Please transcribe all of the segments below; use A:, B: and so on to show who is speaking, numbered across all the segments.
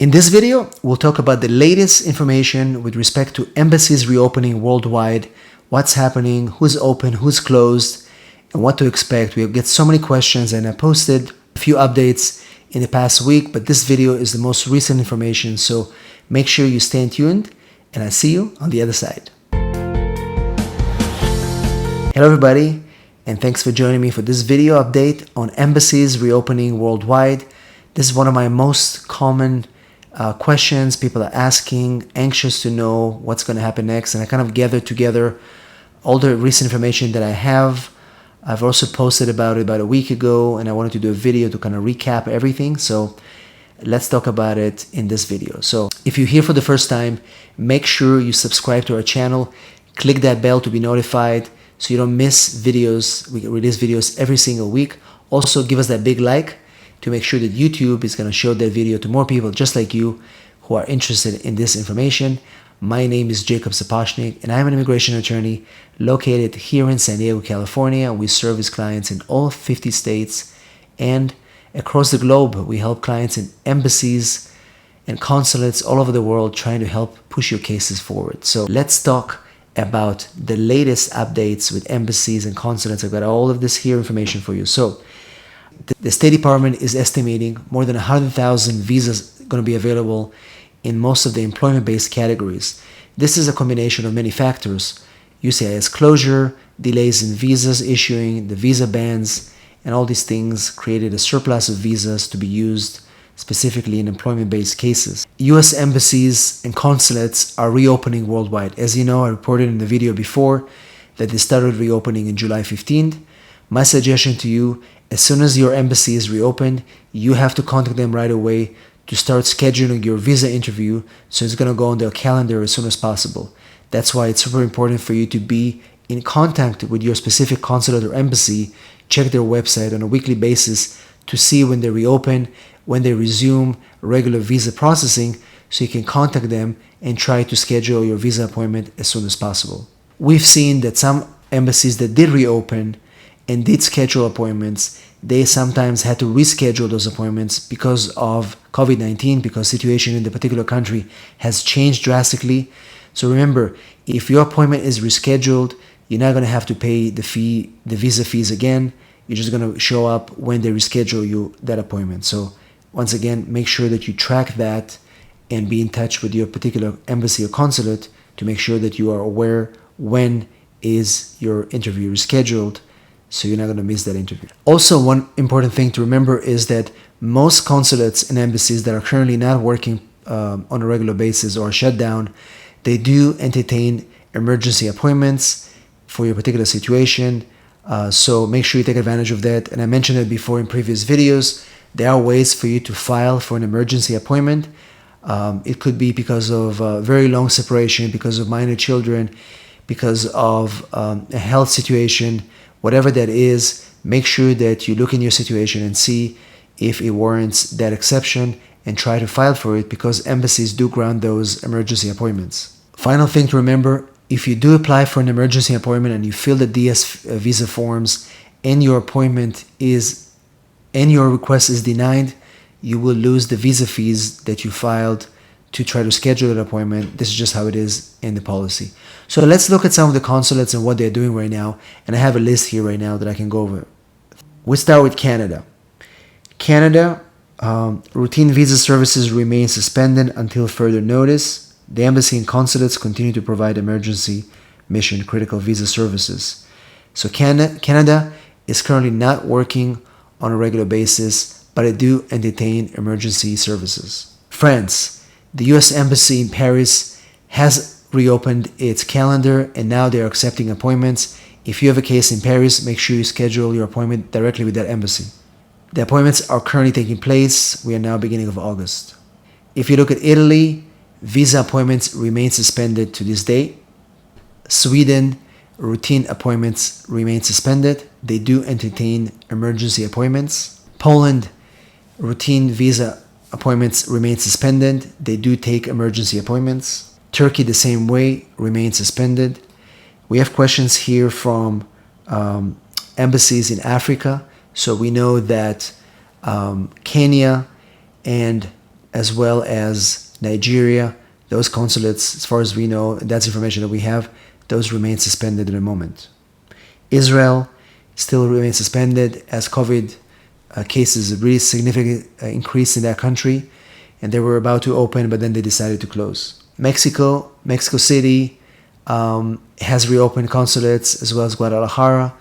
A: In this video, we'll talk about the latest information with respect to embassies reopening worldwide, what's happening, who's open, who's closed, and what to expect. We get so many questions, and I posted a few updates in the past week, but this video is the most recent information, so make sure you stay tuned, and I'll see you on the other side. Hello everybody, and thanks for joining me for this video update on embassies reopening worldwide. This is one of my most common questions people are asking, anxious to know what's going to happen next, and I kind of gathered together all the recent information that I have. I've also posted about it about a week ago, and I wanted to do a video to kind of recap everything. So let's talk about it in this video. So if you're here for the first time, make sure you subscribe to our channel, click that bell to be notified so you don't miss videos. We release videos every single week. Also give us that big like to make sure that YouTube is going to show that video to more people just like you who are interested in this information. My name is Sapochnick, and I'm an immigration attorney located here in San Diego, California. We service clients in all 50 states and across the globe. We help clients in embassies and consulates all over the world trying to help push your cases forward. So let's talk about the latest updates with embassies and consulates. I've got all of this here information for you. So the State Department is estimating more than 100,000 visas going to be available in most of the employment-based categories. This is a combination of many factors: USCIS closure, delays in visas issuing, the visa bans, and all these things created a surplus of visas to be used specifically in employment-based cases. U.S. embassies and consulates are reopening worldwide. As you know, I reported in the video before that they started reopening in July 15th. My suggestion to you, as soon as your embassy is reopened, you have to contact them right away to start scheduling your visa interview, so it's going to go on their calendar as soon as possible. That's why it's super important for you to be in contact with your specific consulate or embassy. Check their website on a weekly basis to see when they reopen, when they resume regular visa processing, so you can contact them and try to schedule your visa appointment as soon as possible. We've seen that some embassies that did reopen and did schedule appointments, they sometimes had to reschedule those appointments because of COVID-19, because the situation in the particular country has changed drastically. So remember, if your appointment is rescheduled, you're not going to have to pay the visa fees again. You're just going to show up when they reschedule you that appointment. So once again, make sure that you track that and be in touch with your particular embassy or consulate to make sure that you are aware when is your interview rescheduled, so you're not going to miss that interview. Also, one important thing to remember is that most consulates and embassies that are currently not working on a regular basis or shut down, they do entertain emergency appointments for your particular situation. So make sure you take advantage of that. And I mentioned it before in previous videos. There are ways for you to file for an emergency appointment. It could be because of very long separation, because of minor children, because of a health situation. Whatever that is, make sure that you look in your situation and see if it warrants that exception and try to file for it, because embassies do grant those emergency appointments. Final thing to remember, if you do apply for an emergency appointment and you fill the DS visa forms and your request is denied, you will lose the visa fees that you filed to try to schedule an appointment. This is just how it is in the policy. So let's look at some of the consulates and what they're doing right now. And I have a list here right now that I can go over. We'll start with Canada. Canada, routine visa services remain suspended until further notice. The embassy and consulates continue to provide emergency mission critical visa services. So Canada is currently not working on a regular basis, but they do entertain emergency services. France. The U.S. Embassy in Paris has reopened its calendar, and now they're accepting appointments. If you have a case in Paris, make sure you schedule your appointment directly with that embassy. The appointments are currently taking place. We are now beginning of August. If you look at Italy, visa appointments remain suspended to this date. Sweden, routine appointments remain suspended. They do entertain emergency appointments. Poland, routine visa appointments remain suspended. They do take emergency appointments. Turkey, the same way, remains suspended. We have questions here from embassies in Africa. So we know that Kenya and as well as Nigeria. Those consulates, as far as we know, that's information that we have, those remain suspended at the moment. Israel still remains suspended as COVID cases really significant increase in that country, and they were about to open, but then they decided to close. Mexico City has reopened consulates, as well as Guadalajara,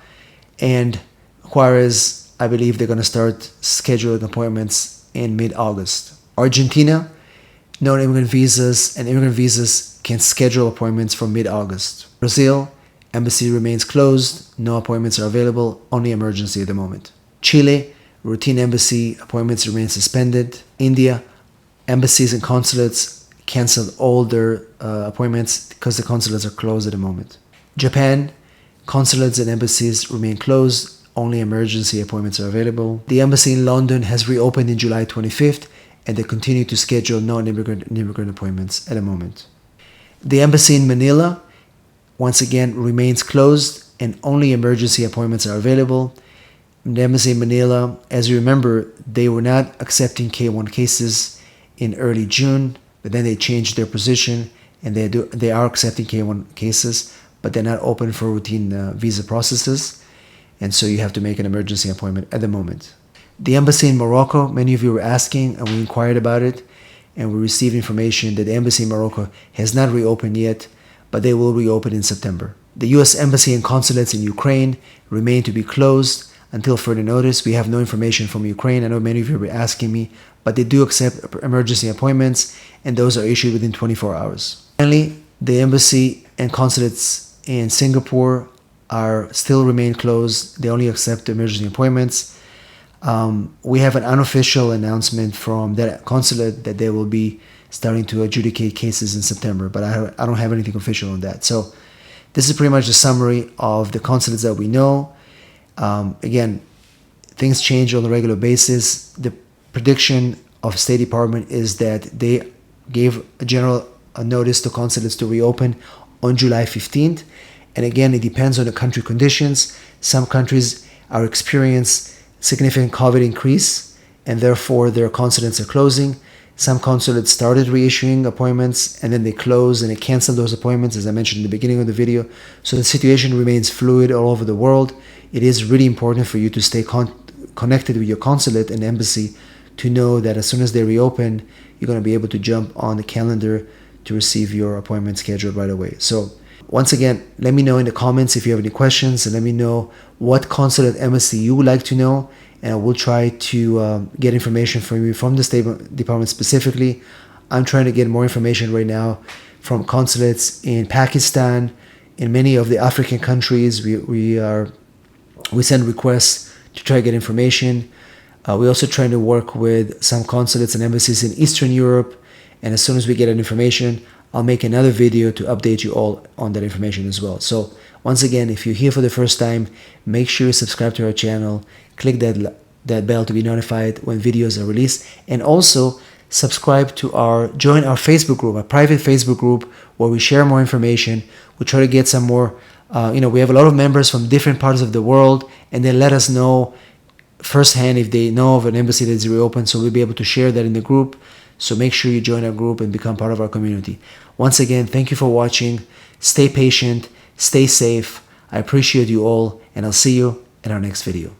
A: and Juarez, I believe they're going to start scheduling appointments in mid-August. Argentina, non-immigrant visas and immigrant visas can schedule appointments from mid-August. Brazil, embassy remains closed, no appointments are available, only emergency at the moment. Chile, routine embassy appointments remain suspended. India, embassies and consulates canceled all their appointments because the consulates are closed at the moment. Japan, consulates and embassies remain closed, only emergency appointments are available. The embassy in London has reopened in July 25th, and they continue to schedule non-immigrant and immigrant appointments at the moment. The embassy in Manila, once again, remains closed, and only emergency appointments are available. The embassy in Manila, as you remember, they were not accepting K1 cases in early June, but then they changed their position, and they are accepting K1 cases, but they're not open for routine visa processes, and so you have to make an emergency appointment at the moment. The embassy in Morocco, many of you were asking, and we inquired about it, and we received information that the embassy in Morocco has not reopened yet, but they will reopen in September. The U.S. embassy and consulates in Ukraine remain to be closed until further notice. We have no information from Ukraine. I know many of you were asking me, but they do accept emergency appointments, and those are issued within 24 hours. Finally, the embassy and consulates in Singapore are still remain closed. They only accept emergency appointments. We have an unofficial announcement from that consulate that they will be starting to adjudicate cases in September, but I don't have anything official on that. So this is pretty much a summary of the consulates that we know. Again, things change on a regular basis. The prediction of State Department is that they gave a general notice to consulates to reopen on July 15th. And again, it depends on the country conditions. Some countries are experiencing significant COVID increase, and therefore their consulates are closing. Some consulates started reissuing appointments, and then they closed and they canceled those appointments, as I mentioned in the beginning of the video. So the situation remains fluid all over the world. It is really important for you to stay connected with your consulate and embassy to know that as soon as they reopen, you're going to be able to jump on the calendar to receive your appointment scheduled right away. So once again, let me know in the comments if you have any questions, and let me know what consulate embassy you would like to know, and I will try to get information from you from the State Department specifically. I'm trying to get more information right now from consulates in Pakistan, in many of the African countries. We send requests to try to get information. We're also trying to work with some consulates and embassies in Eastern Europe, and as soon as we get that information, I'll make another video to update you all on that information as well. So once again, if you're here for the first time, make sure you subscribe to our channel, click that bell to be notified when videos are released, and also subscribe to join our Facebook group, a private Facebook group where we share more information. We try to get some more, we have a lot of members from different parts of the world, and they let us know firsthand if they know of an embassy that is reopened, so we'll be able to share that in the group. So make sure you join our group and become part of our community. Once again, thank you for watching. Stay patient, stay safe. I appreciate you all, and I'll see you in our next video.